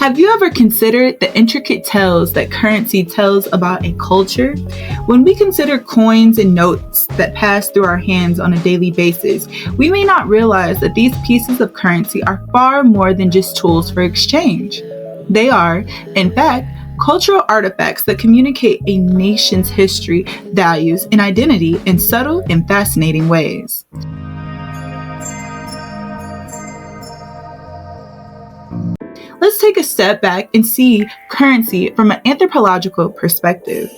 Have you ever considered the intricate tales that currency tells about a culture? When we consider coins and notes that pass through our hands on a daily basis, we may not realize that these pieces of currency are far more than just tools for exchange. They are, in fact, cultural artifacts that communicate a nation's history, values, and identity in subtle and fascinating ways. Let's take a step back and see currency from an anthropological perspective.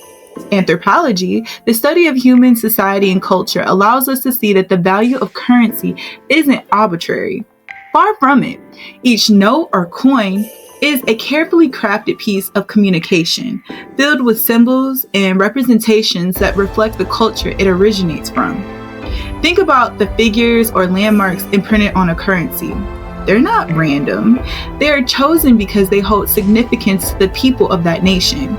Anthropology, the study of human society and culture, allows us to see that the value of currency isn't arbitrary. Far from it. Each note or coin is a carefully crafted piece of communication, filled with symbols and representations that reflect the culture it originates from. Think about the figures or landmarks imprinted on a currency. They're not random. They are chosen because they hold significance to the people of that nation.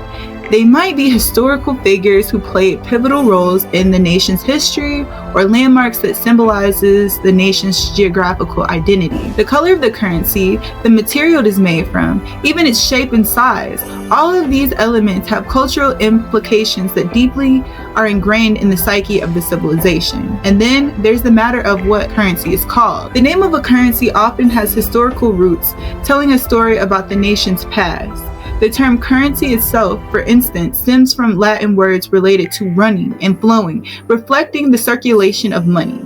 They might be historical figures who played pivotal roles in the nation's history or landmarks that symbolizes the nation's geographical identity. The color of the currency, the material it is made from, even its shape and size, all of these elements have cultural implications that deeply are ingrained in the psyche of the civilization. And then there's the matter of what currency is called. The name of a currency often has historical roots, telling a story about the nation's past. The term currency itself, for instance, stems from Latin words related to running and flowing, reflecting the circulation of money.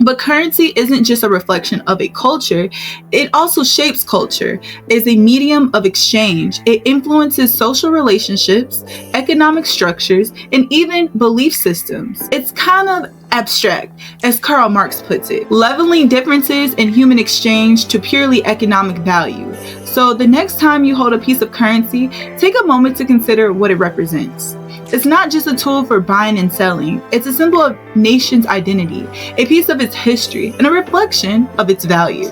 But currency isn't just a reflection of a culture, it also shapes culture. As a medium of exchange, it influences social relationships, economic structures, and even belief systems. It's kind of abstract, as Karl Marx puts it, leveling differences in human exchange to purely economic value. So the next time you hold a piece of currency, take a moment to consider what it represents. It's not just a tool for buying and selling. It's a symbol of nation's identity, a piece of its history, and a reflection of its value.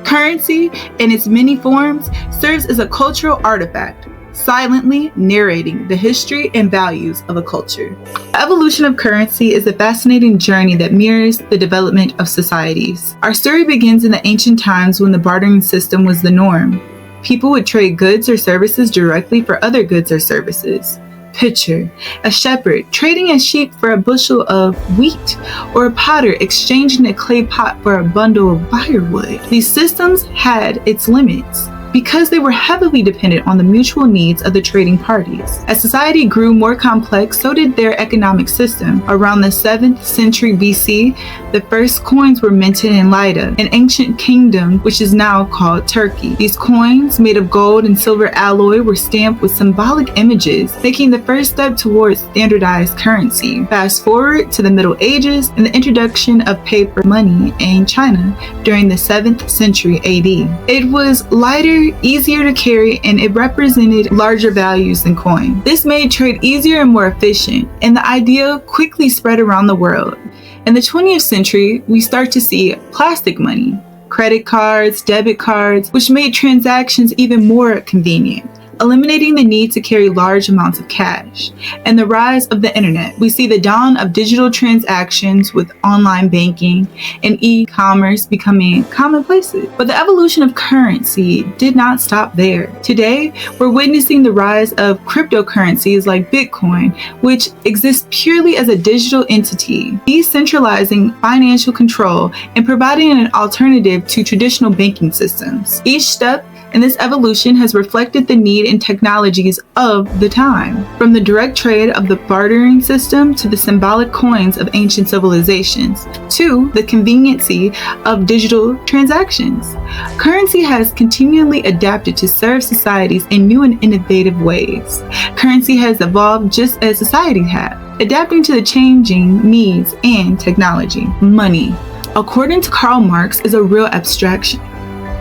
Currency, in its many forms, serves as a cultural artifact, silently narrating the history and values of a culture. The evolution of currency is a fascinating journey that mirrors the development of societies. Our story begins in the ancient times when the bartering system was the norm. People would trade goods or services directly for other goods or services. Picture a shepherd trading a sheep for a bushel of wheat, or a potter exchanging a clay pot for a bundle of firewood. These systems had its limits because they were heavily dependent on the mutual needs of the trading parties. As society grew more complex, so did their economic system. Around the 7th century BC, the first coins were minted in Lydda, an ancient kingdom which is now called Turkey. These coins, made of gold and silver alloy, were stamped with symbolic images, making the first step towards standardized currency. Fast forward to the Middle Ages and the introduction of paper money in China during the 7th century AD. It was lighter, easier to carry, and it represented larger values than coin. This made trade easier and more efficient, and the idea quickly spread around the world. In the 20th century, we start to see plastic money, credit cards, debit cards, which made transactions even more convenient, eliminating the need to carry large amounts of cash. And the rise of the internet. We see the dawn of digital transactions with online banking and e-commerce becoming commonplaces. But the evolution of currency did not stop there. Today, we're witnessing the rise of cryptocurrencies like Bitcoin, which exists purely as a digital entity, decentralizing financial control and providing an alternative to traditional banking systems. Each step and this evolution has reflected the need and technologies of the time, from the direct trade of the bartering system to the symbolic coins of ancient civilizations, to the conveniency of digital transactions. Currency has continually adapted to serve societies in new and innovative ways. Currency has evolved just as society has, adapting to the changing needs and technology. Money, according to Karl Marx, is a real abstraction.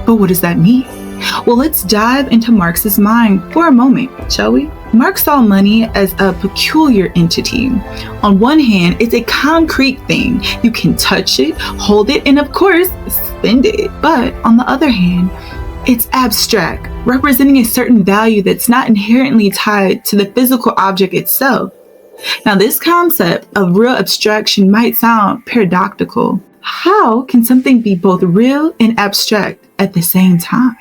But what does that mean? Well, let's dive into Marx's mind for a moment, shall we? Marx saw money as a peculiar entity. On one hand, it's a concrete thing. You can touch it, hold it, and of course, spend it. But on the other hand, it's abstract, representing a certain value that's not inherently tied to the physical object itself. Now, this concept of real abstraction might sound paradoxical. How can something be both real and abstract at the same time?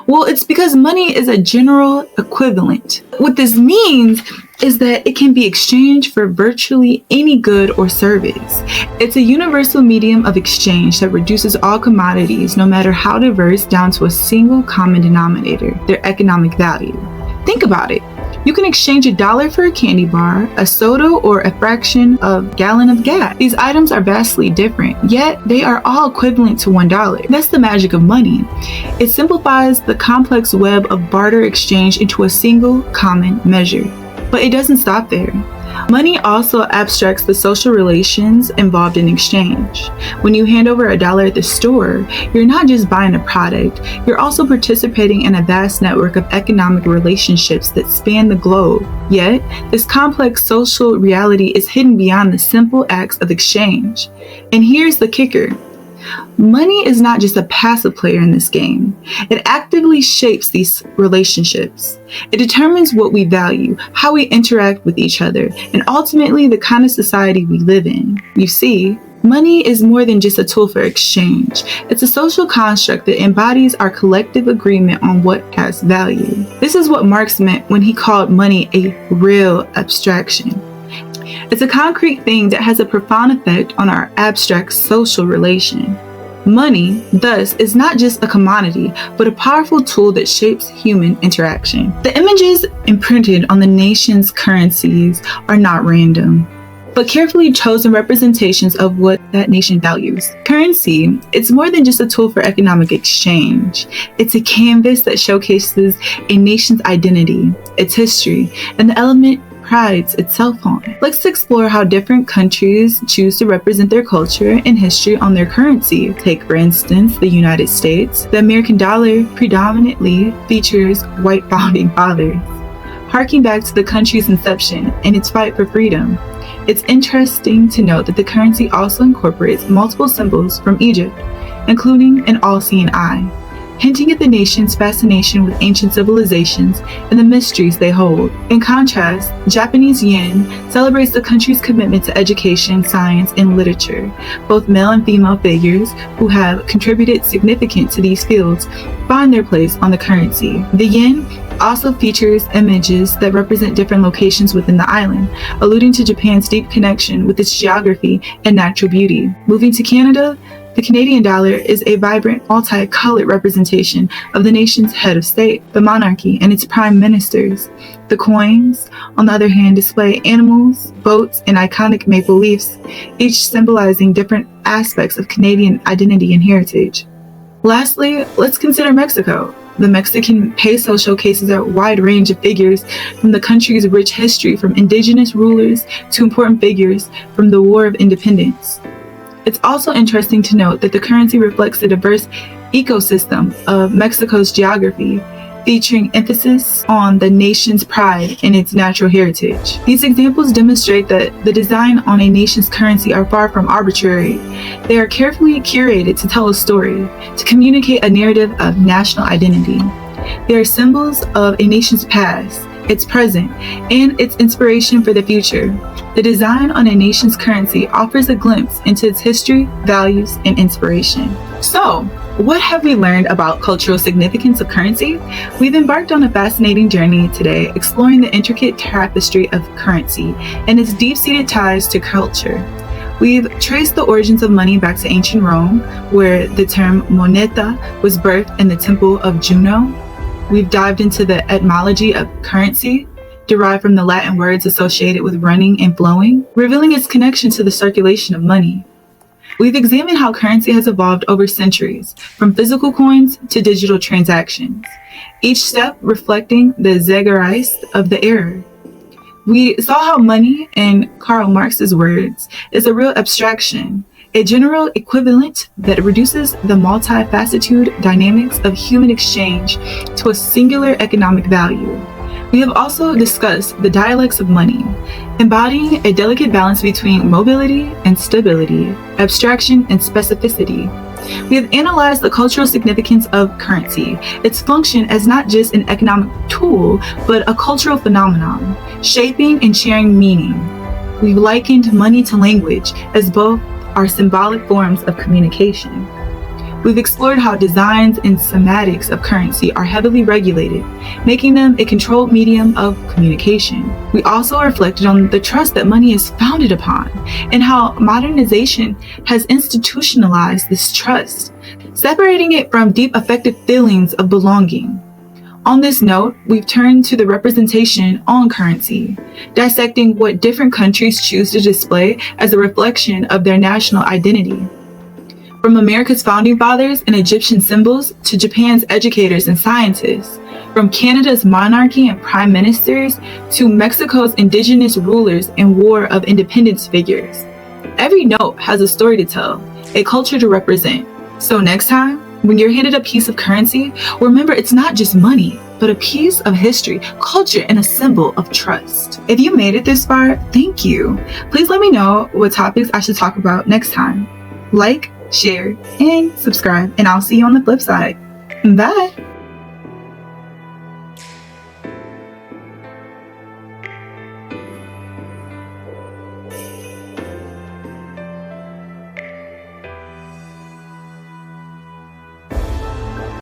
Well, it's because money is a general equivalent. What this means is that it can be exchanged for virtually any good or service. It's a universal medium of exchange that reduces all commodities, no matter how diverse, down to a single common denominator, their economic value. Think about it. You can exchange $1 for a candy bar, a soda, or a fraction of a gallon of gas. These items are vastly different, yet they are all equivalent to $1. That's the magic of money. It simplifies the complex web of barter exchange into a single common measure. But it doesn't stop there. Money also abstracts the social relations involved in exchange. When you hand over $1 at the store, you're not just buying a product, you're also participating in a vast network of economic relationships that span the globe. Yet, this complex social reality is hidden beyond the simple acts of exchange. And here's the kicker. Money is not just a passive player in this game. It actively shapes these relationships. It determines what we value, how we interact with each other, and ultimately the kind of society we live in. You see, money is more than just a tool for exchange. It's a social construct that embodies our collective agreement on what has value. This is what Marx meant when he called money a real abstraction. It's a concrete thing that has a profound effect on our abstract social relation. Money, thus, is not just a commodity, but a powerful tool that shapes human interaction. The images imprinted on the nation's currencies are not random, but carefully chosen representations of what that nation values. Currency, it's more than just a tool for economic exchange. It's a canvas that showcases a nation's identity, its history, and the element prides itself on. Let's explore how different countries choose to represent their culture and history on their currency. Take, for instance, the United States. The American dollar predominantly features white founding fathers, harking back to the country's inception and its fight for freedom. It's interesting to note that the currency also incorporates multiple symbols from Egypt, including an all-seeing eye, hinting at the nation's fascination with ancient civilizations and the mysteries they hold. In contrast, Japanese yen celebrates the country's commitment to education, science, and literature. Both male and female figures who have contributed significantly to these fields find their place on the currency. The yen also features images that represent different locations within the island, alluding to Japan's deep connection with its geography and natural beauty. Moving to Canada, the Canadian dollar is a vibrant, multicolored representation of the nation's head of state, the monarchy, and its prime ministers. The coins, on the other hand, display animals, boats, and iconic maple leaves, each symbolizing different aspects of Canadian identity and heritage. Lastly, let's consider Mexico. The Mexican peso showcases a wide range of figures from the country's rich history, from indigenous rulers to important figures from the War of Independence. It's also interesting to note that the currency reflects the diverse ecosystem of Mexico's geography, featuring emphasis on the nation's pride and its natural heritage. These examples demonstrate that the design on a nation's currency are far from arbitrary. They are carefully curated to tell a story, to communicate a narrative of national identity. They are symbols of a nation's past, its present, and its inspiration for the future. The design on a nation's currency offers a glimpse into its history, values, and inspiration. So, what have we learned about cultural significance of currency? We've embarked on a fascinating journey today, exploring the intricate tapestry of currency and its deep-seated ties to culture. We've traced the origins of money back to ancient Rome, where the term moneta was birthed in the temple of Juno. We've dived into the etymology of currency, derived from the Latin words associated with running and flowing, revealing its connection to the circulation of money. We've examined how currency has evolved over centuries, from physical coins to digital transactions, each step reflecting the Zeitgeist of the era. We saw how money, in Karl Marx's words, is a real abstraction, a general equivalent that reduces the multifaceted dynamics of human exchange to a singular economic value. We have also discussed the dialects of money, embodying a delicate balance between mobility and stability, abstraction and specificity. We have analyzed the cultural significance of currency, its function as not just an economic tool, but a cultural phenomenon, shaping and sharing meaning. We've likened money to language, as both are symbolic forms of communication. We've explored how designs and semantics of currency are heavily regulated, making them a controlled medium of communication. We also reflected on the trust that money is founded upon and how modernization has institutionalized this trust, separating it from deep affective feelings of belonging. On this note, we've turned to the representation on currency, dissecting what different countries choose to display as a reflection of their national identity. From America's founding fathers and Egyptian symbols to Japan's educators and scientists, from Canada's monarchy and prime ministers to Mexico's indigenous rulers and War of Independence figures. Every note has a story to tell, a culture to represent. So next time, when you're handed a piece of currency, remember it's not just money, but a piece of history, culture, and a symbol of trust. If you made it this far, thank you. Please let me know what topics I should talk about next time. Like, share, and subscribe, and I'll see you on the flip side. Bye!